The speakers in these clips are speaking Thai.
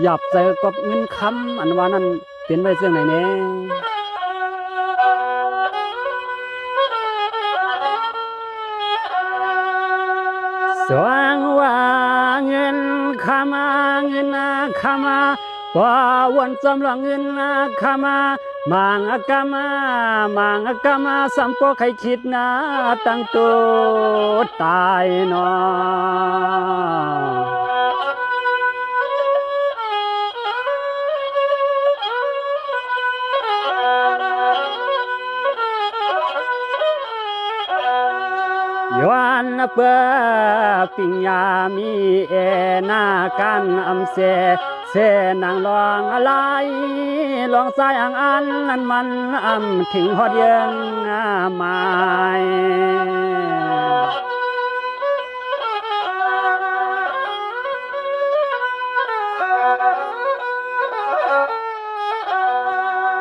หยับเจอกับเงินคำอันว่านั้นเป็นไว้เสื่องไหนแน่สว่างว่าเงินขมาเงินขมาว่าวันจำลองเงินขมามังกามามังกามาสัมปอใครคิดนะตั้งตัวตายเนาะย้อนเปิปิญญามีเอนากันอำเสเสนางลองอะไรลองสายอ่างอันนั้นมันอำถึงหอดเยิงไม้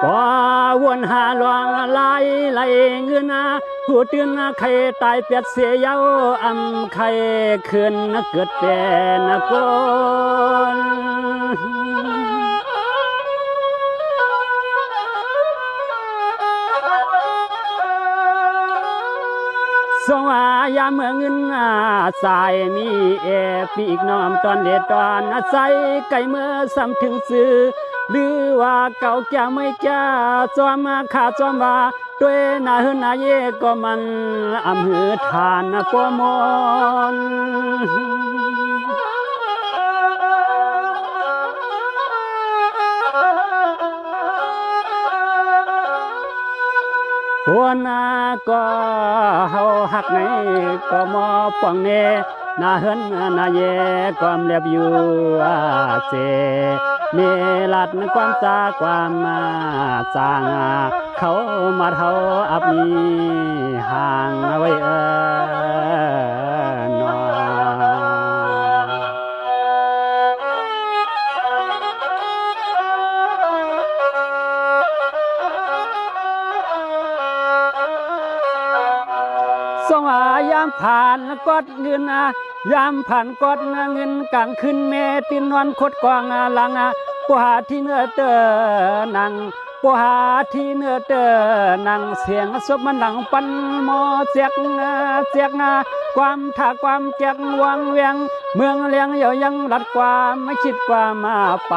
ก็วนหาลองไหลเงินผู้ตื่นใครตายเปียดเสียเยาอำใครขึ้นเกิดเป็นคนสวายามเมื่อเงินสายมีปีกน้อมตอนเด็ดตอนใส่ไก่เมื่อซ้ำถึงซื้อหรือว่าเก่าแก่ไม่แก่จอมขาจอมว่าด้วยนาหืนาเยก็มันอำหือทานโปมอนตัวนาก็เฮาหักในก็มอปองเนนาเฮินนาเยความเรียบอยู่เจเมลัดความจาความมาจางเขามาเท่าอับมีห่างไว้นอสงยามผ่านกอดเงินยามผ่านกอดเงินกลางคืนเมตินวันคดกวางหลังปัวหาที่เนื้อเตอนังปัวหาที่เนื้อเตอนังเสียงศพมันหลังปันมอเจียกความท่าความแจกวังเวียงเมืองเลี้ยงเยายังรัดความไม่คิดความมาไป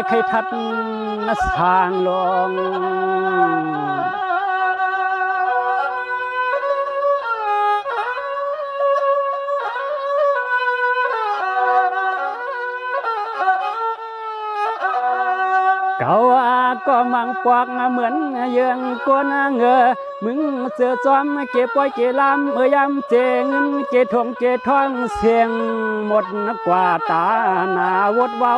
ใครทัดสร้างลงเก่าก็มังปอกเหมือนเยืองกวนเงอมึงเสือจอมเก็บปล่อยเก็บลำเมื่อยำเจเงินเก็บทองเก็บทองเสียงหมดกว่าตาหนาวดเว้า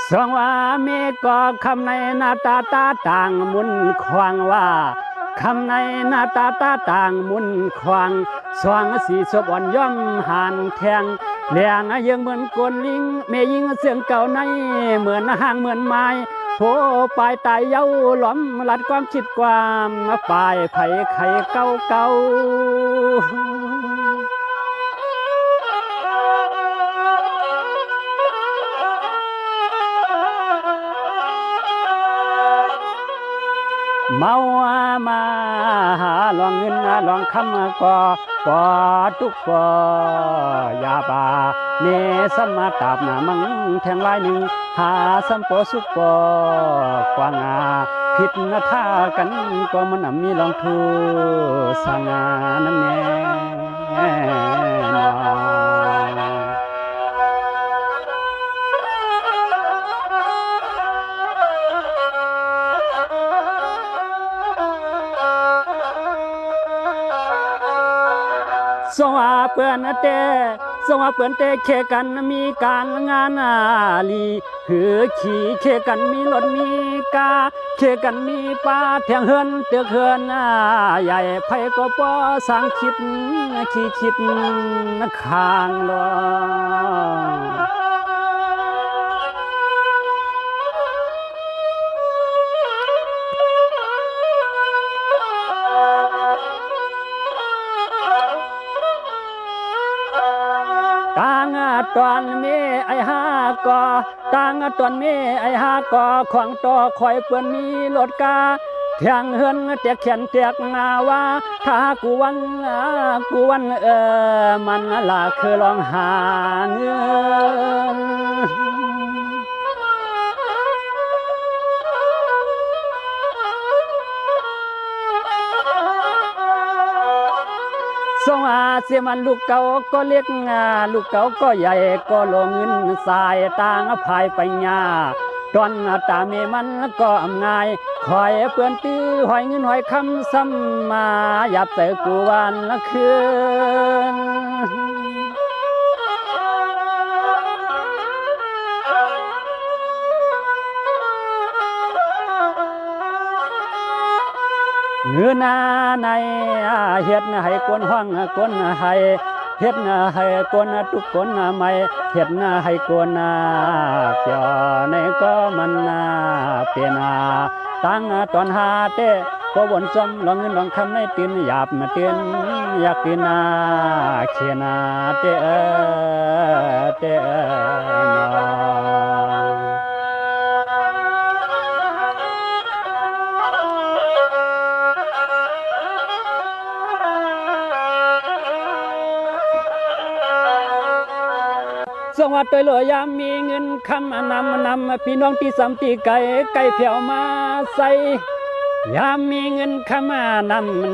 สองว่ามีก็คำในหน้าตาต่างมุนควางว่าคำในหน้าตาต่างมุนควางสว่างสีสบอ่อนย่อมหานแทงเลียงยังเหมือนกลลิงเมยิงเสียงเก่าในเหมือนห่างเหมือนไม้โผปลายตายเย้าหลอมลัดความคิดความปลายไผ่ไข่เก่าเมามาลองเงินลองคำก็ปอทุกปอยาบาเนสมาตาบนามังแทงลายหนึ่งหาสัมปสุปกวางผิดนาท่ากันก็มันมีลองทูสางานั่นแน่สว่าเปื่อนเตสว่าเปื่อนเตเคกันมีการงานลีหือขี่เคกันมีรถมีกาเคกันมีป้าเทียงเฮือนเตือกเฮือนใหญ่ไผก็ป้อสร้างคิดข้างลอ ต่างตอนมีไอหากอต่างตอนมีไอหากอของต่อคอยเปื้อนมีรถกาเทียงเฮือนเตียกเขียนเตียกงาว่าถ้ากูวันมันละคือลองหาเงินสงอาเสียมันลูกเก่าก็เล็กลูกเก่าก็ใหญ่ก็ลงเงินสายต่างภายไปญาตอนตาเมมันก็อำงายคอยเปื้อนตื้อหอยเงินหอยคำซ้ำมาหยับเจอกูวันละคืนเนื้อนาในเฮ็ดให้กวนห้องกวนให้เฮ็ดให้กวนทุกคนไม่เฮ็ดให้กวนเปียในก็มันเปลี่ยนตั้งตอนหาเต้ก็วนจำลองเงินลองคำในตีนหยาบมาตีนอยากตีนเขียนเต้เต้สวัสดีเลยยามมีเงินคำนำพี่น้องที่สามตีไก่เผียวมาใส่ยามมีเงินคำ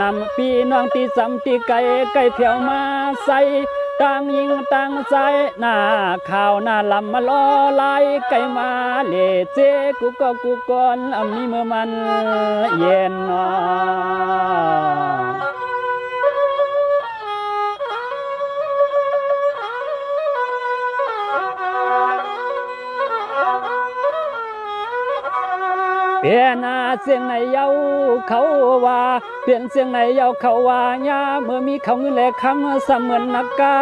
นำพี่น้องที่สามตีไก่เผียวมาใส่ต่างยิงต่างใจหน้าข่าวหน้าลำมาล้อไล่ไก่มาเลเจกูก็กูก่อนมีเมื่อมันเย็นนอเปลี่ยนเสียงในเย้าเขาว่าเปลี่ยนเสียงในเย้าเขาว่าญาเมื่อมีเขาเงินแลกคำเสมือนนักกา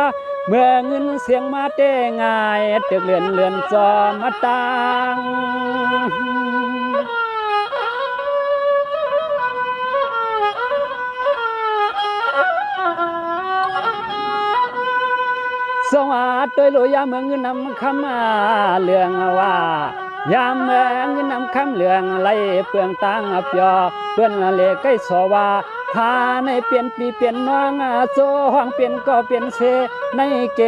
เมื่อเงินเสียงมาเต้ง่ายตึกเลื่อนจอมาตังสวัสดีโลยาเมืองเงินนำคำเรื่องว่ายามเมืองเงินนำคำเรื่องไหลเปลืองตังเปียเปื้อนเลใกล้สว่าพาในเปลี่ยนปีเปลี่ยนน้องโจห้องเปลี่ยนก็เปลี่ยนเชในเก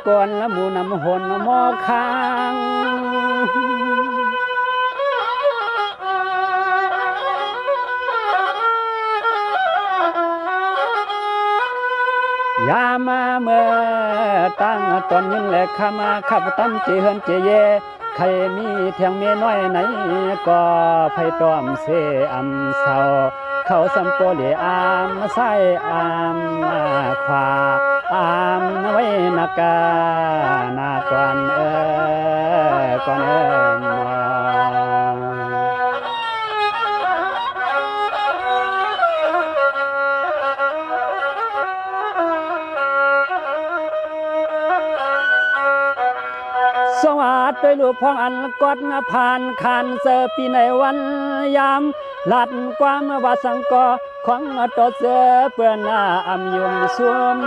ก่อนละหมูนำหนมอค้างยามาเมื่อตั้งตอนยินแหลกขามาขับตั้มเจเฮินเจเยใครมีเทียงเมียน้อยไหนก็ไผต้อมเสอำเศร้าเขาสัมโปเลอามใส่อามขวาอามไว้นักกานาก่อนก่อนสวัสดีลูกพ่องอันกอดผ่านคานเสปีในวันยามหลัดความว่าสังกอของตอเสือเปื้อนอำยุมสวม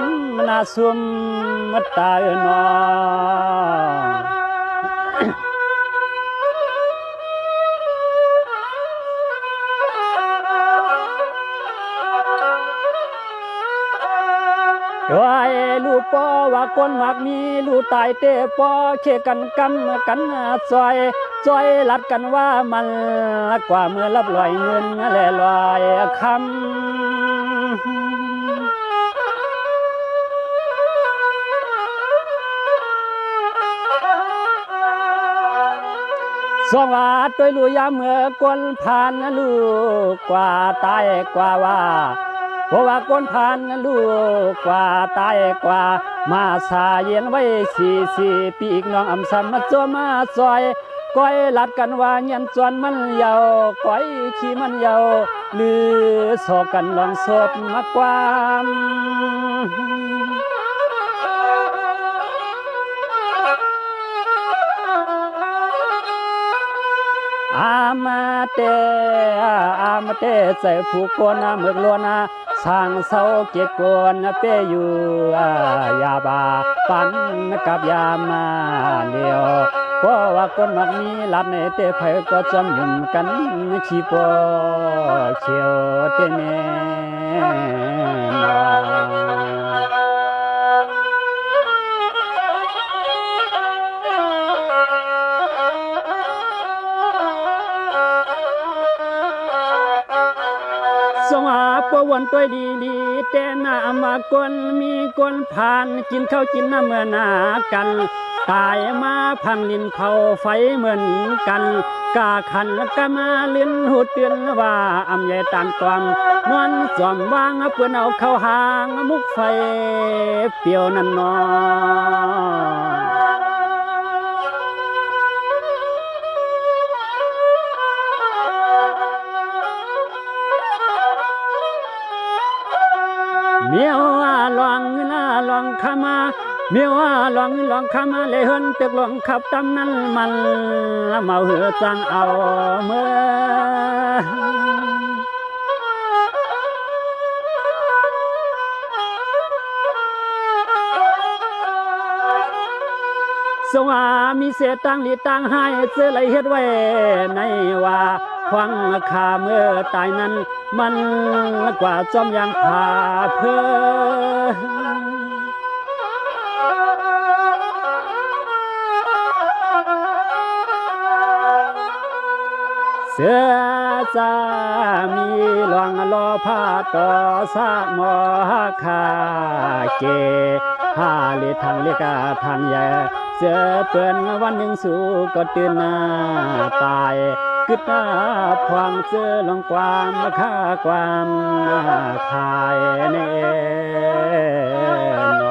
นาสวมมัตตาเนอด้วยลูกปอว่าคนมักมีลูกตายเตะปอเชกันกำกันซอยลัดกันว่ามันกว่าเมื่อรับลอยเงินแลลอยคำสวัสดีลูกยามเมื่อกวนผ่านลูกกว่าตายกว่าว่าเพราะว่าก้นผ่านลูกกว่าตายกว่ามาสาเย็นไว้สี่ปีอีกน้องอำซ้ำมาโจมาซอยก้อยลัดกันว่าเงียนจวนมันเยาก้อยขี้มันเยาหรือโศกันลองศพมากความอามาเตใจผู้คนเมือกลวนา สร้างเสาเกียรกวนเปอยู่ยาบาปันกับยามาเลียวเพราะว่าคนมักมีลัดในเตไผก็จำยุ่มกันชีปอเขียวเตเมนสงอาปวนตัวดีดีแต่หน้ามากวนมีกวนผ่านกินข้าวกินน้ำเมื่อหนากันตายมาพังลินเขาไฟเหมือนกันกาขันแล้วก็มาลิ้นหูเตือนว่าอำใหญ่ตานความนวลจอมวางเพื่อนเอาเข้าหางมุกไฟเปียวนั่นนอเมียวลองลองขามาเมียวลองขามาเลยเฮินตึกลองขับตำนั้นมันเมาเหือจังเอาเมื่อสวามีเสียตังหลีตังให้เสื้อไหลเฮ็ดไว้ในว่าควังขาเมื่อตายนั้นมันกว่าจอมยางผาเพื่อเสือจะมีหลวงรอผ้าต่อสะหมอคาเกหาเลทางเลกาทางแย่เสือเปื่อนวันหนึ่งสู่ก็ตื่นหน้าตายกึดหน้าพวางเสือลงความค่าความขายเนน